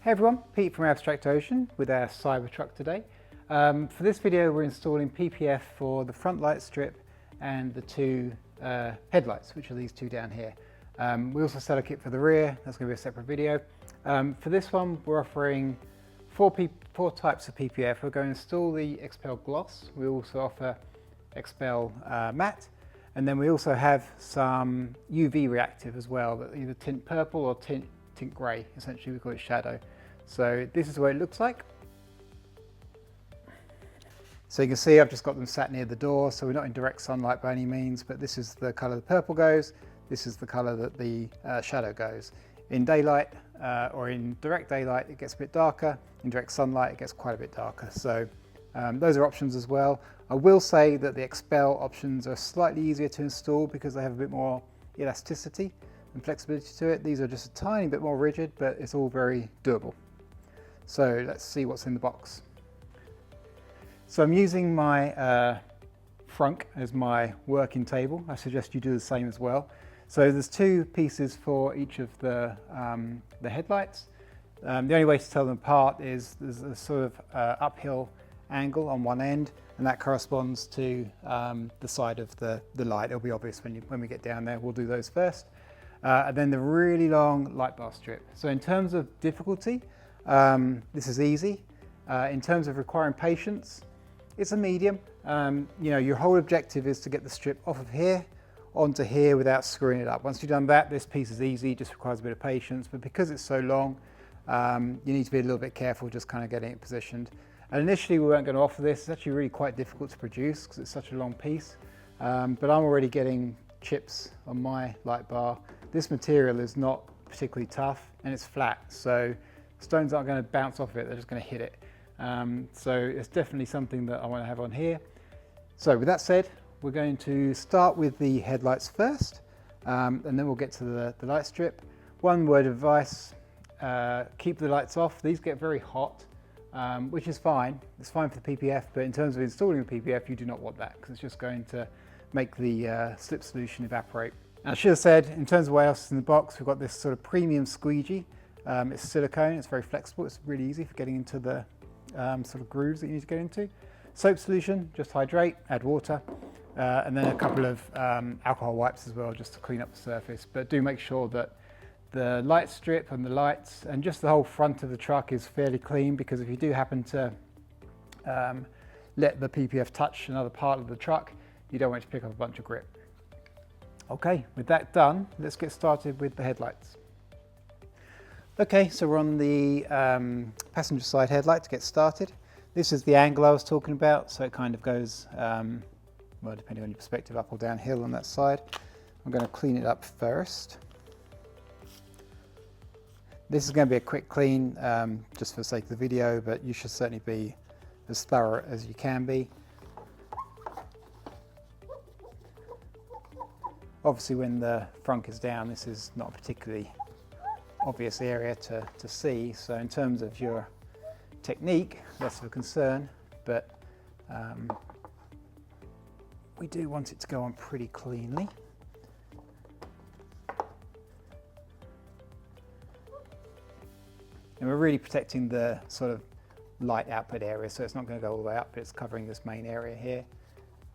Hey everyone, Pete from Abstract Ocean with our Cybertruck today. For this video we're installing PPF for the front light strip and the two headlights, which are these two down here. We also sell a kit for the rear, that's going to be a separate video. For this one we're offering four types of PPF. We're going to install the Expel Gloss, we also offer Expel Matte, and then we also have some UV reactive as well that either tint purple or tint grey, essentially we call it shadow. So this is what it looks like. So you can see I've just got them sat near the door, so we're not in direct sunlight by any means, but this is the colour the purple goes, this is the colour that the shadow goes. In daylight or in direct daylight it gets a bit darker, in direct sunlight it gets quite a bit darker. So those are options as well. I will say that the Expel options are slightly easier to install because they have a bit more elasticity and flexibility to it. These are just a tiny bit more rigid, but it's all very doable. So let's see what's in the box. So I'm using my frunk as my working table. I suggest you do the same as well. So there's two pieces for each of the headlights. The only way to tell them apart is there's a sort of uphill angle on one end, and that corresponds to the side of the light. It'll be obvious when we get down there. We'll do those first. And then the really long light bar strip. So in terms of difficulty, this is easy. In terms of requiring patience, it's a medium. You know, your whole objective is to get the strip off of here onto here without screwing it up. Once you've done that, this piece is easy, just requires a bit of patience, but because it's so long, you need to be a little bit careful just kind of getting it positioned. And initially we weren't going to offer this. It's actually really quite difficult to produce because it's such a long piece, but I'm already getting chips on my light bar. This material is not particularly tough and it's flat, so stones aren't going to bounce off of it, they're just going to hit it. So it's definitely something that I want to have on here. So with that said, we're going to start with the headlights first, and then we'll get to the light strip. One word of advice, keep the lights off. These get very hot, which is fine. It's fine for the PPF, but in terms of installing the PPF, you do not want that because it's just going to make the slip solution evaporate. I should have said, in terms of what else is in the box, we've got this sort of premium squeegee. It's silicone, it's very flexible, it's really easy for getting into the sort of grooves that you need to get into. Soap solution, just hydrate, add water, and then a couple of alcohol wipes as well, just to clean up the surface. But do make sure that the light strip and the lights and just the whole front of the truck is fairly clean, because if you do happen to let the PPF touch another part of the truck, you don't want it to pick up a bunch of grip. Okay, with that done, let's get started with the headlights. Okay, so we're on the passenger side headlight to get started. This is the angle I was talking about, so it kind of goes, well, depending on your perspective, up or downhill on that side. I'm going to clean it up first. This is going to be a quick clean, just for the sake of the video, but you should certainly be as thorough as you can be. Obviously when the frunk is down, this is not a particularly obvious area to see, so in terms of your technique, less of a concern, but we do want it to go on pretty cleanly. And we're really protecting the sort of light output area, so it's not going to go all the way up, but it's covering this main area here.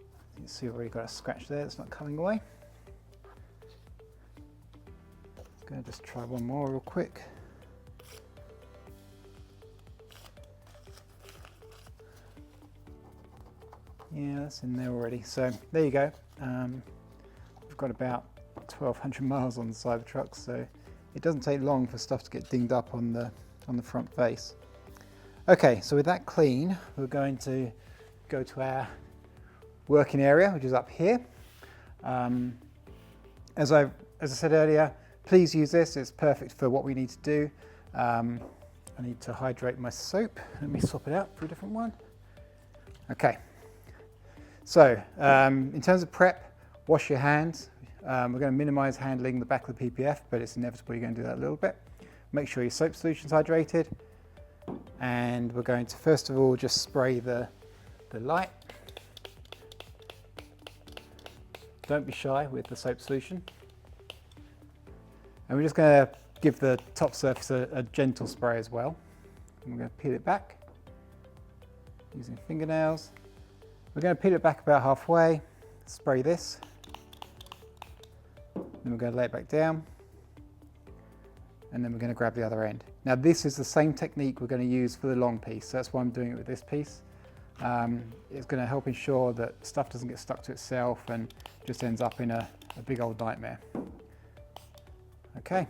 You can see we've already got a scratch there that's not coming away. Going to just try one more real quick. Yeah, that's in there already. So there you go. We've got about 1,200 miles on the Cybertruck, so it doesn't take long for stuff to get dinged up on the front face. Okay, so with that clean, we're going to go to our working area, which is up here. As I said earlier, please use this, it's perfect for what we need to do. I need to hydrate my soap. Let me swap it out for a different one. Okay, so in terms of prep, wash your hands. We're going to minimize handling the back of the PPF, but it's inevitable you're going to do that a little bit. Make sure your soap solution's hydrated. And we're going to first of all just spray the light. Don't be shy with the soap solution. And we're just going to give the top surface a gentle spray as well. And we're going to peel it back using fingernails. We're going to peel it back about halfway, spray this, then we're going to lay it back down, and then we're going to grab the other end. Now this is the same technique we're going to use for the long piece, so that's why I'm doing it with this piece. It's going to help ensure that stuff doesn't get stuck to itself and just ends up in a big old nightmare. Okay,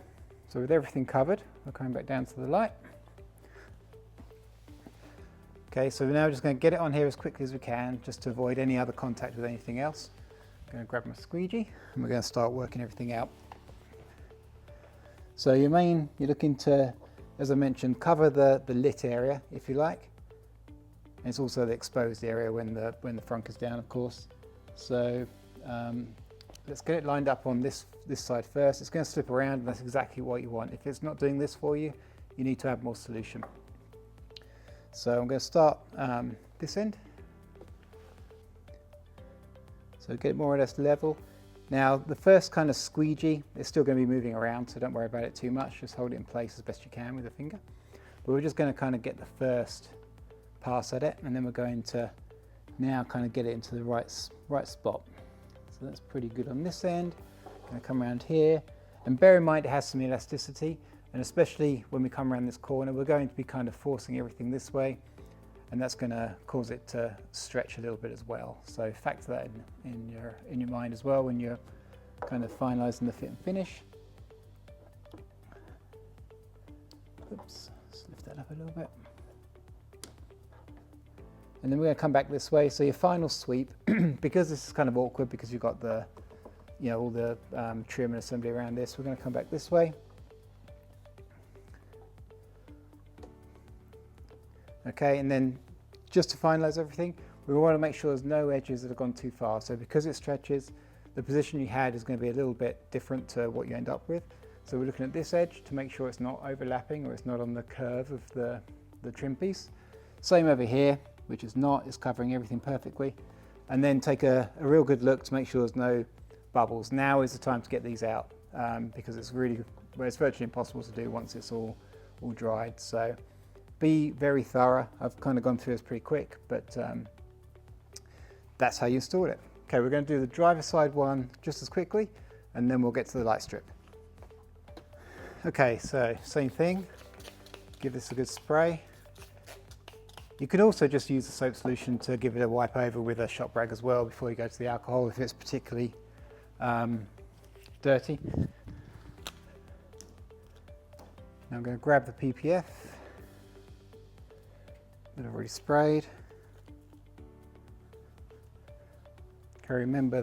so with everything covered, we're coming back down to the light. Okay, so we're now just going to get it on here as quickly as we can, just to avoid any other contact with anything else. I'm going to grab my squeegee and we're going to start working everything out. So you're looking to, as I mentioned, cover the lit area if you like. And it's also the exposed area when the frunk is down, of course. So let's get it lined up on this side first. It's going to slip around, and that's exactly what you want. If it's not doing this for you, you need to add more solution. So I'm going to start this end. So get it more or less level. Now the first kind of squeegee is still going to be moving around, so don't worry about it too much. Just hold it in place as best you can with a finger. But we're just going to kind of get the first pass at it, and then we're going to now kind of get it into the right spot. So that's pretty good on this end. Going to come around here, and bear in mind it has some elasticity. And especially when we come around this corner, we're going to be kind of forcing everything this way, and that's going to cause it to stretch a little bit as well. So factor that in your mind as well when you're kind of finalising the fit and finish. Oops, let's lift that up a little bit. And then we're going to come back this way. So your final sweep, because this is kind of awkward because you've got the, all the trim and assembly around this, we're going to come back this way. Okay, and then just to finalize everything, we want to make sure there's no edges that have gone too far. So because it stretches, the position you had is going to be a little bit different to what you end up with. So we're looking at this edge to make sure it's not overlapping or it's not on the curve of the trim piece. Same over here, which is not, it's covering everything perfectly. And then take a real good look to make sure there's no bubbles. Now is the time to get these out because it's virtually impossible to do once it's all dried. So be very thorough. I've kind of gone through this pretty quick, but that's how you install it. Okay, we're going to do the driver's side one just as quickly, and then we'll get to the light strip. Okay, so same thing. Give this a good spray. You could also just use the soap solution to give it a wipe over with a shop rag as well before you go to the alcohol if it's particularly dirty. Now I'm going to grab the PPF that I've already sprayed. Okay, remember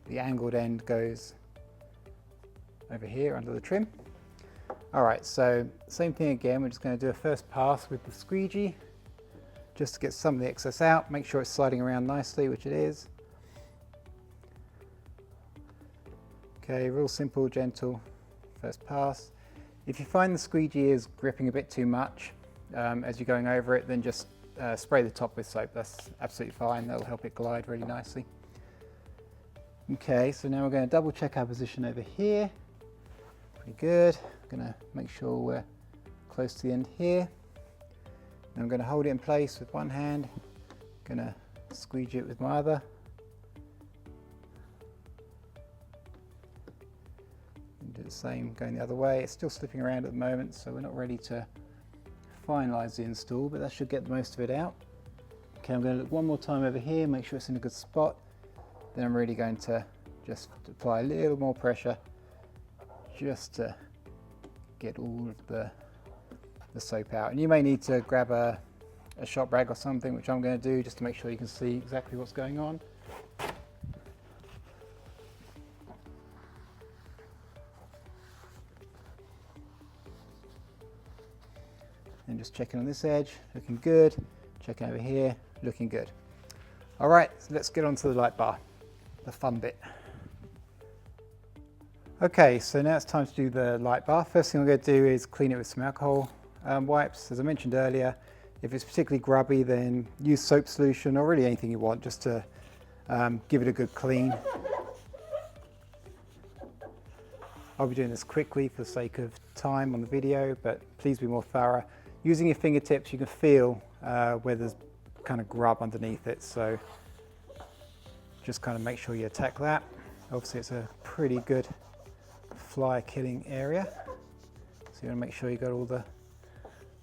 the angled end goes over here under the trim. Alright, so same thing again, we're just going to do a first pass with the squeegee just to get some of the excess out, make sure it's sliding around nicely, which it is. Okay, real simple, gentle first pass. If you find the squeegee is gripping a bit too much as you're going over it, then just spray the top with soap. That's absolutely fine. That'll help it glide really nicely. Okay, so now we're going to double check our position over here. Pretty good. I'm going to make sure we're close to the end here. Then I'm going to hold it in place with one hand. I'm going to squeegee it with my other. And do the same going the other way. It's still slipping around at the moment, so we're not ready to finalize the install, but that should get the most of it out. Okay, I'm going to look one more time over here, make sure it's in a good spot. Then I'm really going to just apply a little more pressure just to get all of the soap out. And you may need to grab a shop rag or something, which I'm going to do just to make sure you can see exactly what's going on. And just checking on this edge, looking good. Checking over here, looking good. All right, so let's get on to the light bar, the fun bit. Okay, so now it's time to do the light bar. First thing I'm going to do is clean it with some alcohol wipes. As I mentioned earlier, if it's particularly grubby, then use soap solution or really anything you want just to give it a good clean. I'll be doing this quickly for the sake of time on the video, but please be more thorough. Using your fingertips, you can feel where there's kind of grub underneath it, so just kind of make sure you attack that. Obviously it's a pretty good fly killing area, so you want to make sure you got all the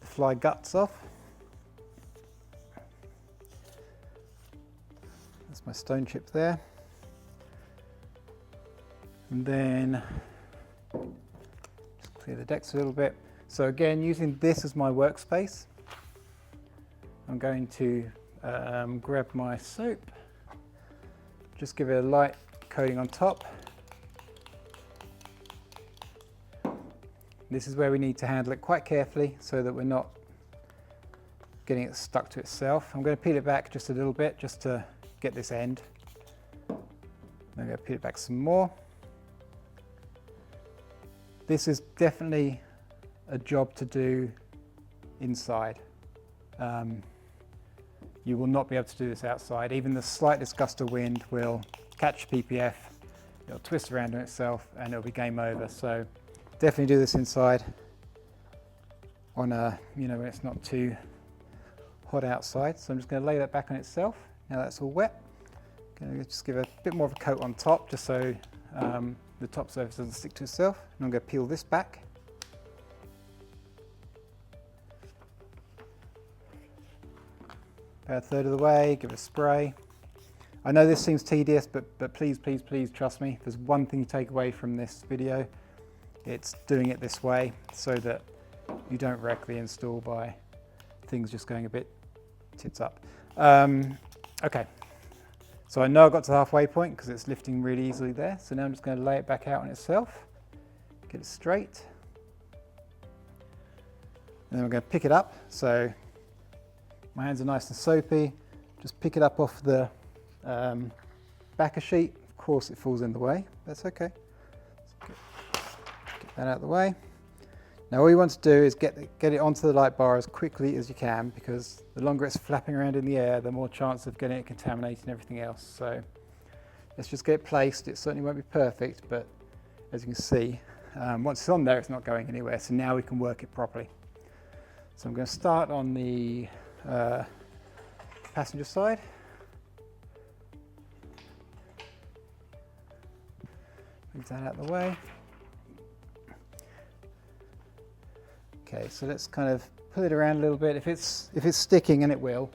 fly guts off. That's my stone chip there. And then just clear the decks a little bit. So again, using this as my workspace, I'm going to grab my soap, just give it a light coating on top. This is where we need to handle it quite carefully so that we're not getting it stuck to itself. I'm going to peel it back just a little bit just to get this end. I'm going to peel it back some more. This is definitely a job to do inside. You will not be able to do this outside. Even the slightest gust of wind will catch PPF, it'll twist around on itself and it'll be game over. So definitely do this inside on a, when it's not too hot outside. So I'm just going to lay that back on itself. Now that's all wet. Going to just give a bit more of a coat on top just so the top surface doesn't stick to itself. And I'm going to peel this back. About a third of the way, give it a spray. I know this seems tedious, but please, please, please trust me. If there's one thing you take away from this video, it's doing it this way so that you don't wreck the install by things just going a bit tits up. Okay, so I know I got to the halfway point because it's lifting really easily there. So now I'm just going to lay it back out on itself, get it straight. And then we're going to pick it up. So my hands are nice and soapy. Just pick it up off the backer sheet. Of course it falls in the way, that's okay. Get that out of the way. Now all you want to do is get it onto the light bar as quickly as you can, because the longer it's flapping around in the air, the more chance of getting it contaminated and everything else. So let's just get it placed. It certainly won't be perfect, but as you can see, once it's on there, it's not going anywhere. So now we can work it properly. So I'm going to start on the passenger side. Move that out of the way. Okay, so let's kind of pull it around a little bit. If it's sticking, and it will,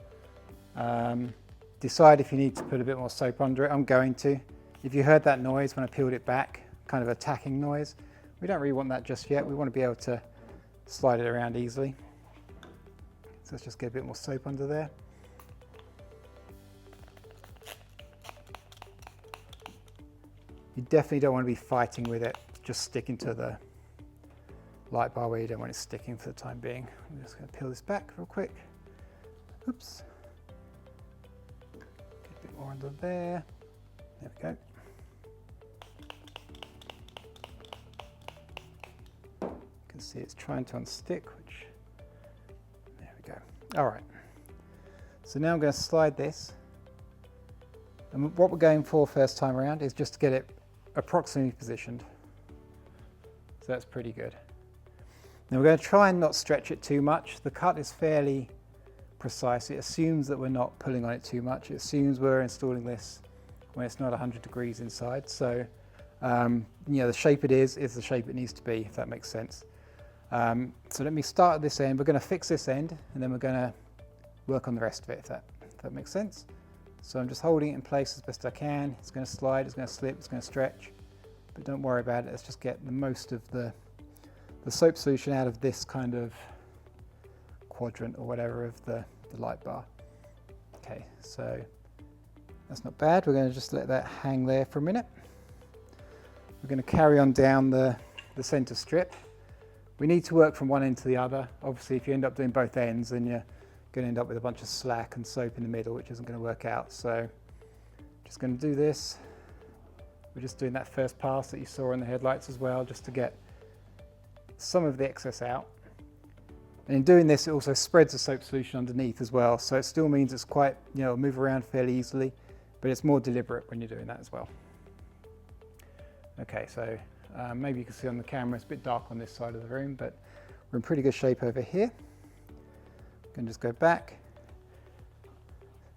decide if you need to put a bit more soap under it. I'm going to. If you heard that noise when I peeled it back, kind of a tacking noise, we don't really want that just yet. We want to be able to slide it around easily. So let's just get a bit more soap under there. You definitely don't want to be fighting with it, just sticking to the light bar where you don't want it sticking for the time being. I'm just going to peel this back real quick. Oops. Get a bit more under there. There we go. You can see it's trying to unstick, which, there we go. All right. So now I'm going to slide this. And what we're going for first time around is just to get it approximately positioned. So that's pretty good. Now we're going to try and not stretch it too much. The cut is fairly precise. It assumes that we're not pulling on it too much. It assumes we're installing this when it's not 100 degrees inside. So, the shape it is the shape it needs to be, if that makes sense. So let me start at this end. We're going to fix this end, and then we're going to work on the rest of it, if that makes sense. So I'm just holding it in place as best I can. It's going to slide, it's going to slip, it's going to stretch, but don't worry about it. Let's just get the most of the soap solution out of this kind of quadrant or whatever of the light bar. Okay, so that's not bad. We're going to just let that hang there for a minute. We're going to carry on down the center strip. We need to work from one end to the other. Obviously, if you end up doing both ends, then you're going to end up with a bunch of slack and soap in the middle, which isn't going to work out. So just going to do this. We're just doing that first pass that you saw in the headlights as well, just to get some of the excess out. And in doing this, it also spreads the soap solution underneath as well. So it still means it's quite, it'll move around fairly easily, but it's more deliberate when you're doing that as well. Okay, so Maybe you can see on the camera it's a bit dark on this side of the room, but we're in pretty good shape over here. We can just go back.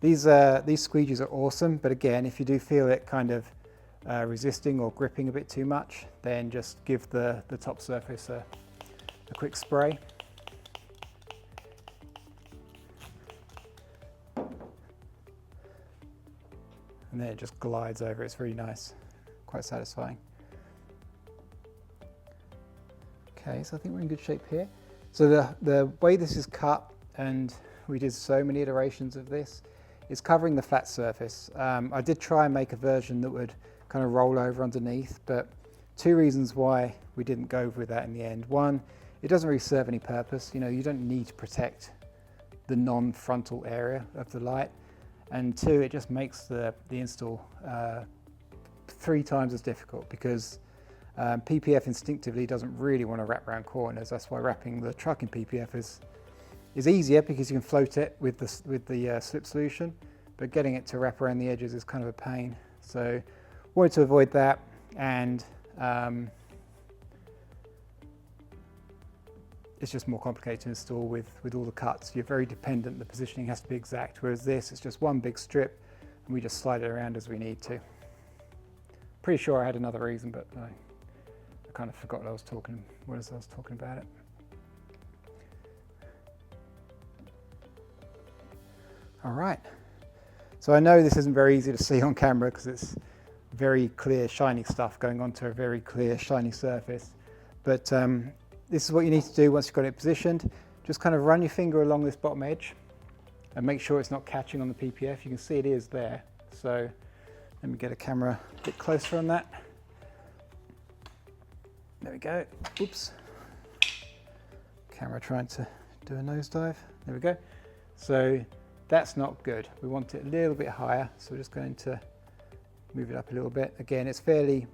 These squeegees are awesome, but again, if you do feel it kind of resisting or gripping a bit too much, then just give the top surface a quick spray. And then it just glides over. It's really nice, quite satisfying. Okay, so I think we're in good shape here. So the way this is cut, and we did so many iterations of this, is covering the flat surface. I did try and make a version that would kind of roll over underneath, but two reasons why we didn't go with that in the end. One, it doesn't really serve any purpose. You know, you don't need to protect the non-frontal area of the light. And two, it just makes the install 3 times as difficult, because PPF instinctively doesn't really want to wrap around corners. That's why wrapping the truck in PPF is easier, because you can float it with the slip solution, but getting it to wrap around the edges is kind of a pain. So wanted to avoid that, and it's just more complicated to install with all the cuts. You're very dependent, the positioning has to be exact, whereas this is just one big strip and we just slide it around as we need to. Pretty sure I had another reason, but I kind of forgot what I was talking about it. All right, so I know this isn't very easy to see on camera because it's very clear shiny stuff going onto a very clear shiny surface, but this is what you need to do once you've got it positioned. Just kind of run your finger along this bottom edge and make sure it's not catching on the PPF. You can see it is there. So let me get a camera a bit closer on that. There we go. Oops. Camera trying to do a nosedive. There we go. So that's not good. We want it a little bit higher. So we're just going to move it up a little bit. Again, it's fairly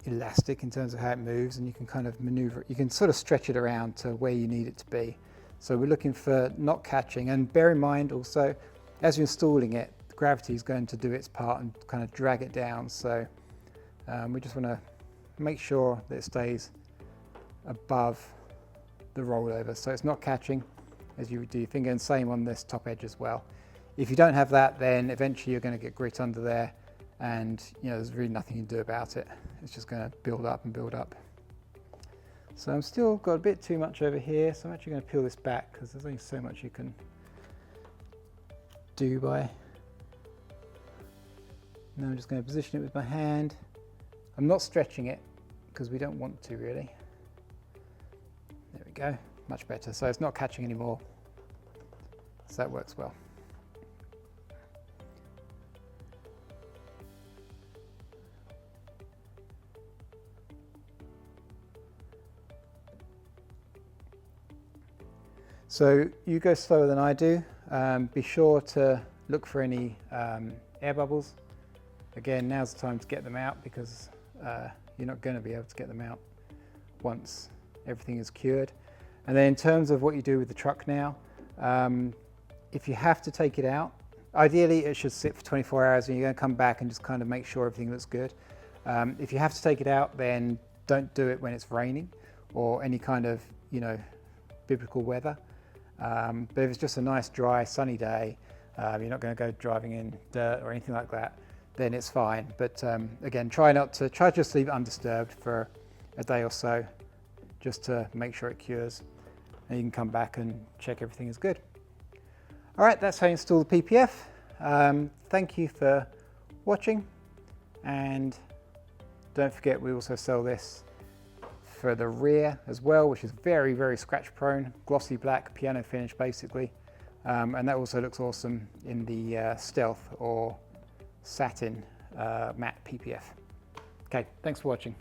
elastic in terms of how it moves, and you can kind of maneuver, you can sort of stretch it around to where you need it to be. So we're looking for not catching, and bear in mind also, as you're installing it, gravity is going to do its part and kind of drag it down. So we just want to make sure that it stays above the rollover, so it's not catching as you do your finger, and same on this top edge as well. If you don't have that, then eventually you're going to get grit under there, and you know, there's really nothing you can do about it. It's just going to build up and build up. So I'm still got a bit too much over here, so I'm actually going to peel this back because there's only so much you can do by. Now I'm just going to position it with my hand. I'm not stretching it because we don't want to really. There we go, much better. So it's not catching anymore, so that works well. So you go slower than I do. Be sure to look for any air bubbles. Again, now's the time to get them out, because you're not going to be able to get them out once everything is cured. And then in terms of what you do with the truck now, if you have to take it out, ideally it should sit for 24 hours and you're going to come back and just kind of make sure everything looks good. If you have to take it out, then don't do it when it's raining or any kind of, you know, biblical weather. But if it's just a nice dry sunny day, you're not going to go driving in dirt or anything like that, then it's fine. But again, try to just leave it undisturbed for a day or so, just to make sure it cures, and you can come back and check everything is good. All right, that's how you install the PPF. Thank you for watching, and don't forget we also sell this for the rear as well, which is very, very scratch prone, glossy black piano finish basically, and that also looks awesome in the stealth or satin matte PPF. Okay, thanks for watching.